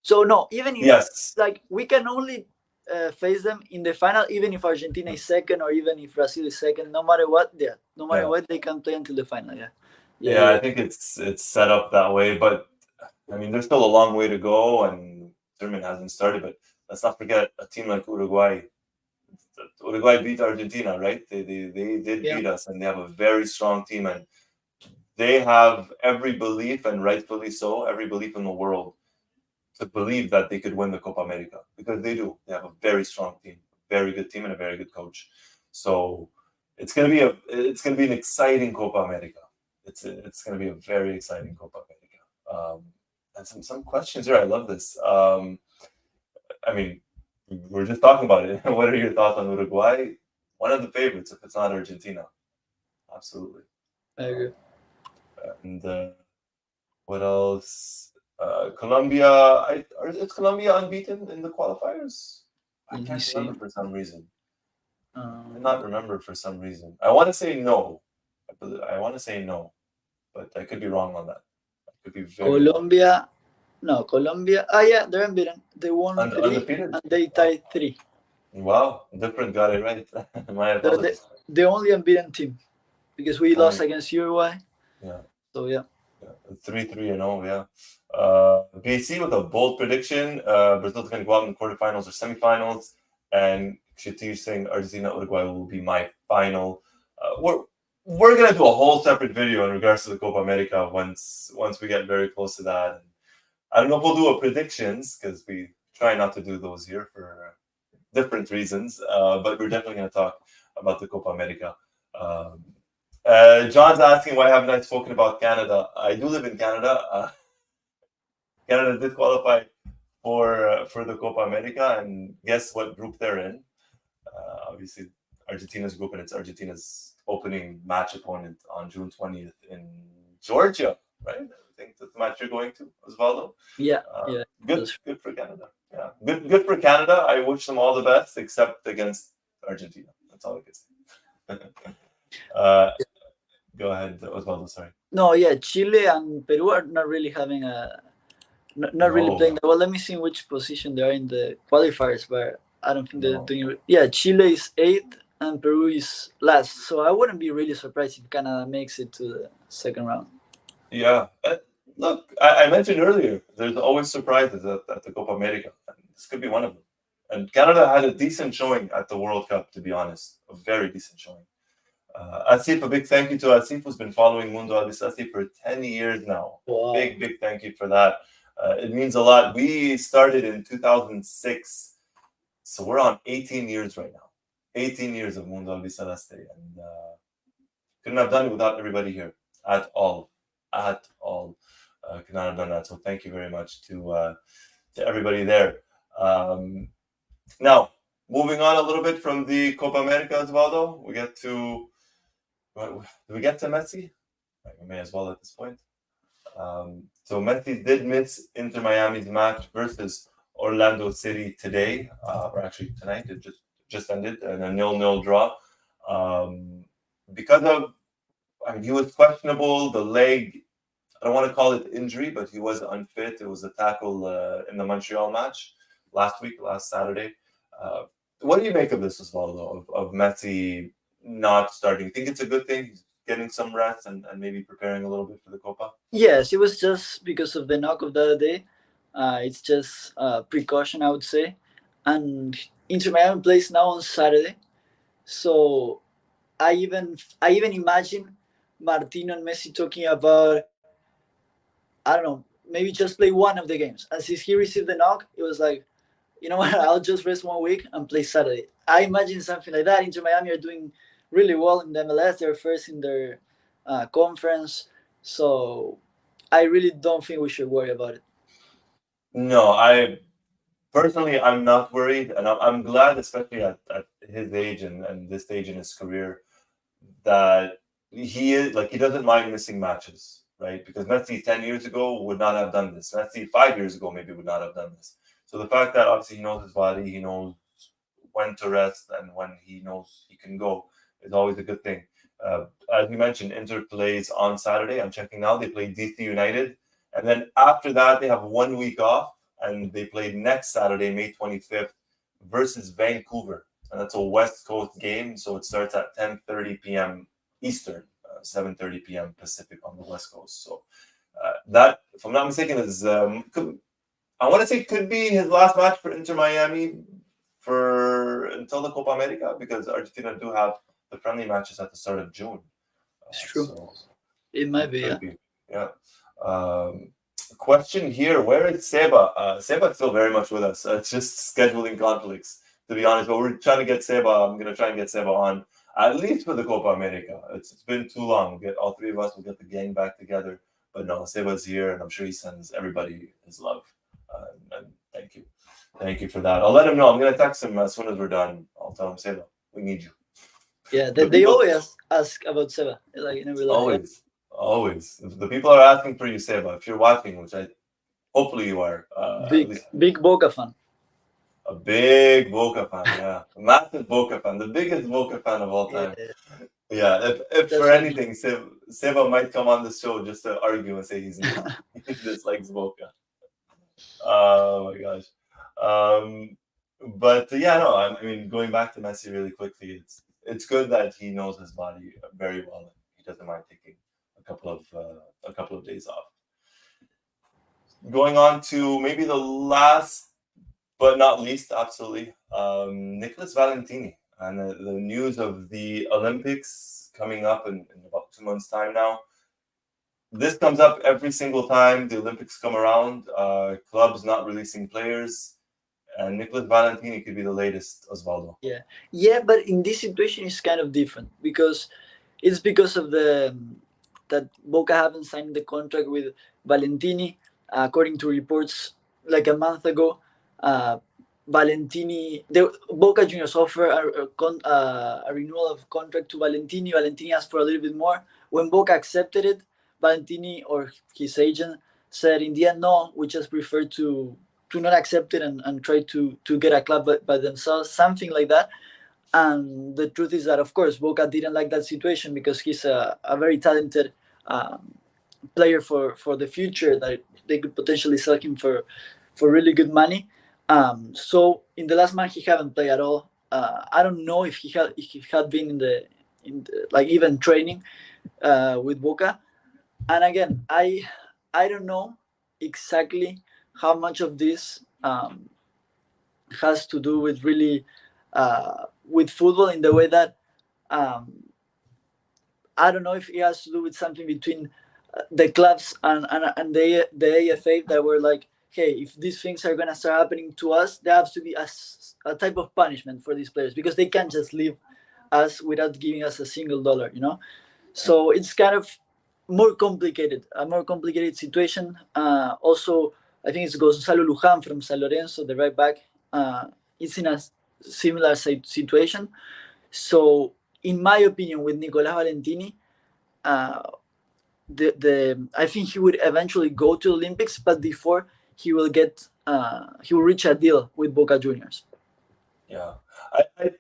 So no, even if like we can only face them in the final, even if Argentina is second or even if Brazil is second, no matter what, what, they can play until the final. Yeah, I think it's set up that way, but I mean, there's still a long way to go, and tournament hasn't started. But let's not forget a team like Uruguay. Uruguay beat Argentina, right? They did beat us, and they have a very strong team, and they have every belief, and rightfully so, every belief in the world to believe that they could win the Copa America because they do. They have a very strong team, very good team, and a very good coach. So it's gonna be an exciting Copa America. It's gonna be a very exciting Copa America. And some questions here. I love this. I mean, we're just talking about it. What are your thoughts on Uruguay? One of the favorites, if it's not Argentina. Absolutely. I agree. And what else? Colombia. Is Colombia unbeaten in the qualifiers? I can't remember for some reason. I cannot remember for some reason. I want to say no. I want to say no, but I could be wrong on that. I could be very Colombia. Wrong. No, Colombia. Yeah, they're unbeaten. They won 3 undefeated? And they tied 3. Wow, different. Got it right. My apologies. The only unbeaten team because we lost against Uruguay. Yeah. So yeah. 3-3-0. Yeah. BC with a bold prediction. Brazil's going to go out in the quarterfinals or semifinals, and Shatir saying Argentina Uruguay will be my final. We're going to do a whole separate video in regards to the Copa America once we get very close to that. And I don't know if we'll do a predictions because we try not to do those here for different reasons, but we're definitely going to talk about the Copa America. John's asking why haven't I spoken about Canada? I do live in Canada. Canada did qualify for the Copa America, and guess what group they're in? Obviously, Argentina's group, and it's Argentina's opening match opponent on June 20th in Georgia, right? I think that's the match you're going to, Osvaldo. Yeah. Good for Canada. Yeah, good for Canada. I wish them all the best, except against Argentina. That's all I can say. Go ahead, Osvaldo. Sorry. No, Chile and Peru are not really having not really playing that well. Let me see in which position they are in the qualifiers, but I don't think they're doing. Yeah, Chile is 8th and Peru is last. So I wouldn't be really surprised if Canada makes it to the second round. Yeah. Look, I mentioned earlier, there's always surprises at the Copa America. This could be one of them. And Canada had a decent showing at the World Cup, to be honest. A very decent showing. Asif, a big thank you to Asif, who's been following Mundo Albiceleste for 10 years now. Wow. Big thank you for that. It means a lot. We started in 2006, so we're on 18 years right now. 18 years of Mundo Albiceleste. And couldn't have done it without everybody here at all. Could not have done that. So thank you very much to everybody there. Now, moving on a little bit from the Copa America, Osvaldo, we get to Messi? We may as well at this point. So Messi did miss Inter Miami's match versus Orlando City today, or actually tonight. It just just ended and a 0-0 draw. Because of, I mean, he was questionable. The leg, I don't want to call it injury, but he was unfit. It was a tackle in the Montreal match last Saturday. What do you make of this, Osvaldo, of Messi not starting? You think it's a good thing? He's getting some rest and maybe preparing a little bit for the Copa? Yes, it was just because of the knock of the other day. It's just precaution, I would say. And Inter Miami plays now on Saturday, so I even imagine Martino and Messi talking about, I don't know, maybe just play one of the games. As he received the knock, it was like, you know what, I'll just rest 1 week and play Saturday. I imagine something like that. Inter Miami are doing really well in the MLS. They're first in their conference, so I really don't think we should worry about it. No, personally, I'm not worried, and I'm glad, especially at his age and this stage in his career, that he doesn't mind missing matches, right? Because Messi 10 years ago would not have done this. Messi 5 years ago maybe would not have done this. So the fact that obviously he knows his body, he knows when to rest and when he knows he can go is always a good thing. As you mentioned, Inter plays on Saturday. I'm checking now. They play DC United, and then after that they have 1 week off, and they play next Saturday, May 25th, versus Vancouver. And that's a West Coast game, so it starts at 10:30 p.m. Eastern, 7:30 p.m. Pacific on the West Coast. So that, if I'm not mistaken, is I want to say could be his last match for Inter Miami until the Copa America, because Argentina do have the friendly matches at the start of June. It's true. So It might be, yeah. Question here: where is Seba? Seba's still very much with us. It's just scheduling conflicts, to be honest. But we're trying to get Seba. I'm going to try and get Seba on at least for the Copa America. It's been too long. We'll get all three of us. We'll get the gang back together. But no, Seba's here, and I'm sure he sends everybody his love. And thank you for that. I'll let him know. I'm going to text him as soon as we're done. I'll tell him, Seba, we need you. Yeah, they always ask about Seba. Like, you never Always. The people are asking for you, Seba. If you're watching, which hopefully you are. Big Boca fan. A big Boca fan, yeah. A massive Boca fan. The biggest Boca fan of all time. Yeah, if for anything, Seba might come on the show just to argue and say he dislikes Boca. Oh my gosh. But yeah, no, I mean, going back to Messi really quickly, it's good that he knows his body very well, and he doesn't mind taking a couple of days off. Going on to maybe the last but not least, absolutely, Nicholas Valentini, and the news of the Olympics coming up in about 2 months' time now. This comes up every single time the Olympics come around. Clubs not releasing players, and Nicholas Valentini could be the latest, Osvaldo. Yeah, but in this situation it's kind of different because of that Boca haven't signed the contract with Valentini. According to reports like a month ago, Boca Juniors offer a renewal of contract to Valentini. Valentini asked for a little bit more. When Boca accepted it, Valentini or his agent said, in the end, no, we just prefer to not accept it and try to get a club by themselves, something like that. And the truth is that, of course, Boca didn't like that situation because he's a very talented player for the future, that they could potentially sell him for really good money. So in the last month, he haven't played at all. I don't know if he had been in the like even training with Boca. And again, I don't know exactly how much of this has to do with really with football, in the way that I don't know if it has to do with something between the clubs and the AFA, that were like, hey, if these things are gonna start happening to us, there has to be a type of punishment for these players, because they can't just leave us without giving us a single dollar, you know. So it's kind of a more complicated situation. Also, I think it's Gonzalo Luján from San Lorenzo, the right back. It's in a similar situation. So, in my opinion, with Nicolás Valentini, I think he would eventually go to the Olympics, but before he will reach a deal with Boca Juniors. Yeah,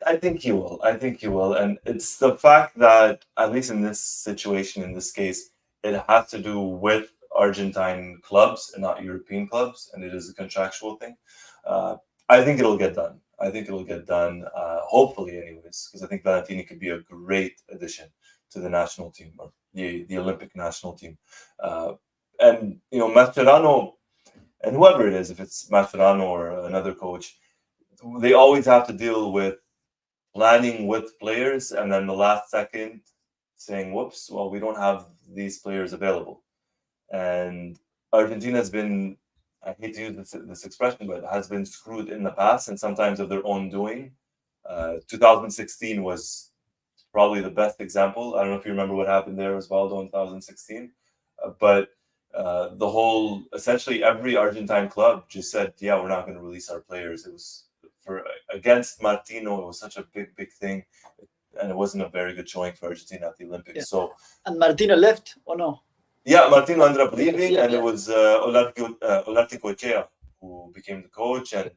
I think he will. I think he will. And it's the fact that, at least in this situation, in this case, it has to do with Argentine clubs and not European clubs, and it is a contractual thing. Uh, I think it'll get done. I think it'll get done, hopefully, anyways, because I think Valentini could be a great addition to the national team, or the Olympic national team. Uh, and, Mascherano, and whoever it is, if it's Mascherano or another coach, they always have to deal with planning with players and then the last second saying, whoops, well, we don't have these players available. And Argentina has been, I hate to use this expression, but has been screwed in the past and sometimes of their own doing. 2016 was probably the best example. I don't know if you remember what happened there, Osvaldo, in 2016. But the whole, essentially every Argentine club just said, yeah, we're not going to release our players. It was against Martino. It was such a big thing. And it wasn't a very good showing for Argentina at the Olympics. Yeah. So, and Martino left, or no? Yeah, Martino ended up leaving, Yeah, and it was Olarte Cochea who became the coach. And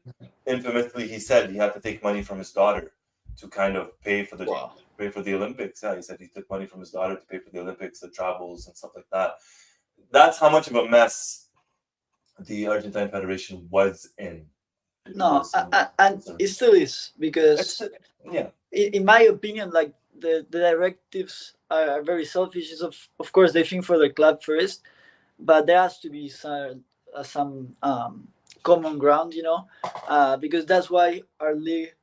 infamously, he said he had to take money from his daughter to kind of pay for the Olympics. Yeah, he said he took money from his daughter to pay for the Olympics, the travels and stuff like that. That's how much of a mess the Argentine Federation was in. No, and it still is, because in my opinion, like the directives are very selfish. Of course, they think for the club first, but there has to be some common ground, because that's why our league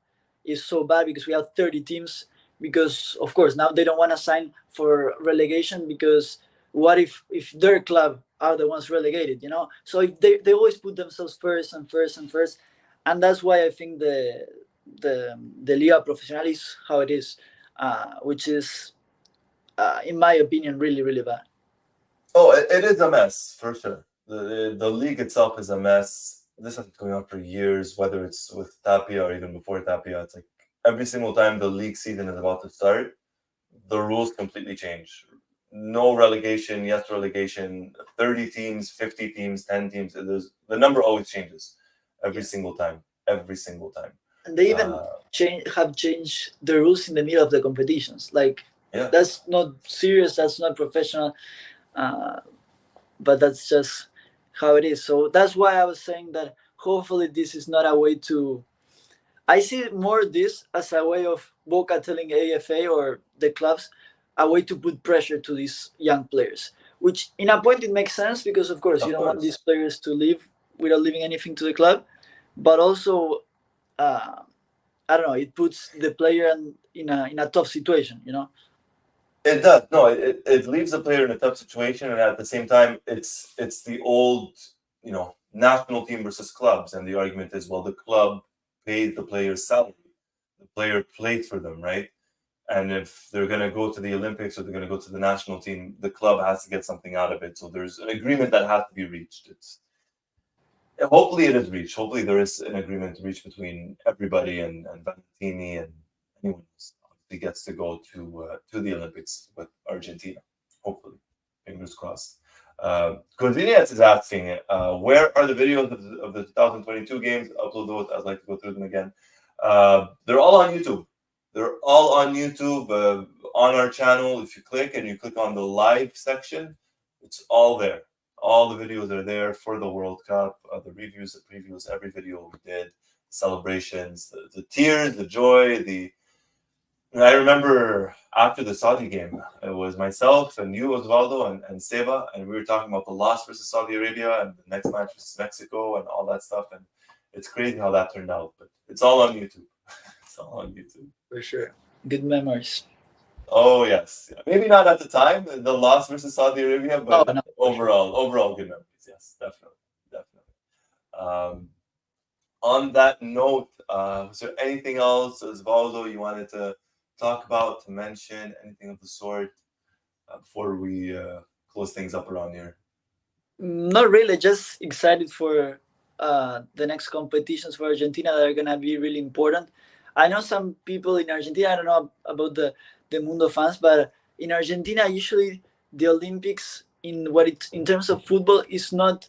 is so bad, because we have 30 teams. Because of course now they don't want to sign for relegation, because what if their club are the ones relegated, So if they always put themselves first and first and first, and that's why I think the Liga Profesional is how it is, which is, in my opinion, really, really bad. Oh, it is a mess, for sure. The league itself is a mess. This has been going on for years, whether it's with Tapia or even before Tapia. It's like every single time the league season is about to start, the rules completely change. No relegation, yes relegation, 30 teams, 50 teams, 10 teams. The number always changes every single time. Every single time. And they even have changed the rules in the middle of the competitions. Like, that's not serious, that's not professional, but that's just how it is. So that's why I was saying that hopefully this is not a way to... I see more this as a way of Boca telling AFA or the clubs a way to put pressure to these young players, which in a point it makes sense, because of course you don't want these players to leave without leaving anything to the club, but also I don't know, it puts the player in a tough situation, It does. No, it leaves the player in a tough situation, and at the same time, it's the old, national team versus clubs, and the argument is, well, the club pays the player's salary, the player plays for them, right? And if they're going to go to the Olympics or they're going to go to the national team, the club has to get something out of it. So there's an agreement that has to be reached. Hopefully it is reached. Hopefully there is an agreement reached between everybody and Valentini and anyone else who gets to go to the Olympics with Argentina. Hopefully, fingers crossed. Gonzalez is asking, where are the videos of the 2022 games? Upload those. I'd like to go through them again. They're all on YouTube. They're all on YouTube, on our channel. If you click on the live section, it's all there. All the videos are there for the World Cup, the reviews, the previews, every video we did, celebrations, the tears, the joy, And I remember after the Saudi game, it was myself and you, Osvaldo, and Seba, and we were talking about the loss versus Saudi Arabia and the next match versus Mexico and all that stuff. And it's crazy how that turned out, but it's all on YouTube. It's all on YouTube. For sure. Good memories. Oh, yes. Yeah. Maybe not at the time, the loss versus Saudi Arabia, but overall good memories. Yes, definitely. On that note, was there anything else, Osvaldo, you wanted to talk about, to mention, anything of the sort before we close things up around here? Not really. Just excited for the next competitions for Argentina that are going to be really important. I know some people in Argentina, I don't know about the Mundo fans, but in Argentina, usually the Olympics in terms of football is not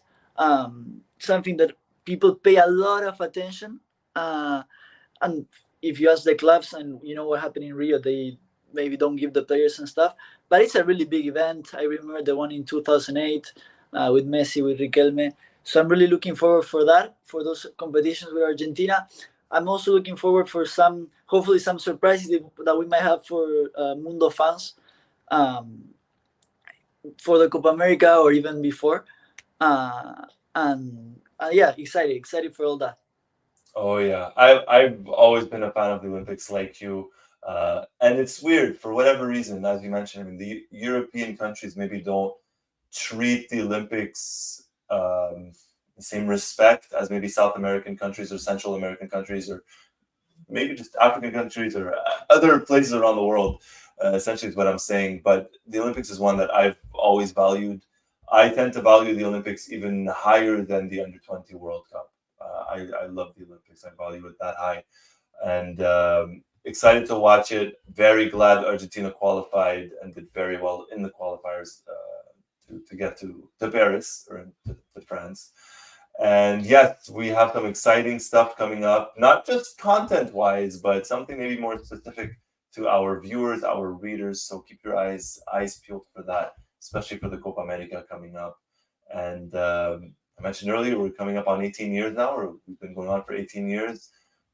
something that people pay a lot of attention. And if you ask the clubs, and you know what happened in Rio, they maybe don't give the players and stuff. But it's a really big event. I remember the one in 2008 with Messi, with Riquelme. So I'm really looking forward for that, for those competitions with Argentina. I'm also looking forward for some, hopefully, some surprises that we might have for Mundo fans, um, for the Copa America or even before. And yeah, excited for all that. Oh yeah, I've always been a fan of the Olympics, like you, and it's weird for whatever reason. As you mentioned, I mean, the European countries maybe don't treat the Olympics the same respect as maybe South American countries or Central American countries, or maybe just African countries or other places around the world. Essentially, is what I'm saying. But the Olympics is one that I've always valued. I tend to value the Olympics even higher than the Under-20 World Cup. I love the Olympics. I value it that high, and excited to watch it. Very glad Argentina qualified and did very well in the qualifiers to get to Paris or to France. And yes, we have some exciting stuff coming up, not just content wise, but something maybe more specific to our viewers, our readers. So keep your eyes peeled for that, especially for the Copa America coming up. And I mentioned earlier, we're coming up on 18 years now, or we've been going on for 18 years.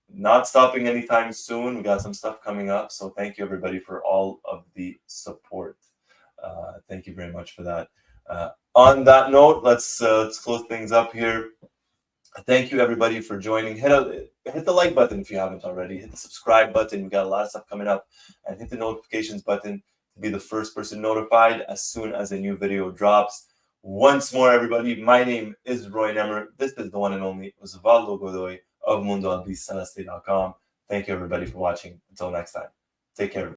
Not stopping anytime soon. We got some stuff coming up. So thank you, everybody, for all of the support. Thank you very much for that. On that note, let's close things up here. Thank you, everybody, for joining. Hit the like button if you haven't already. Hit the subscribe button. We got a lot of stuff coming up. And hit the notifications button to be the first person notified as soon as a new video drops. Once more, everybody, my name is Roy Nemer. This is the one and only Osvaldo Godoy of Mundo Albiceleste.com. Thank you, everybody, for watching. Until next time, take care.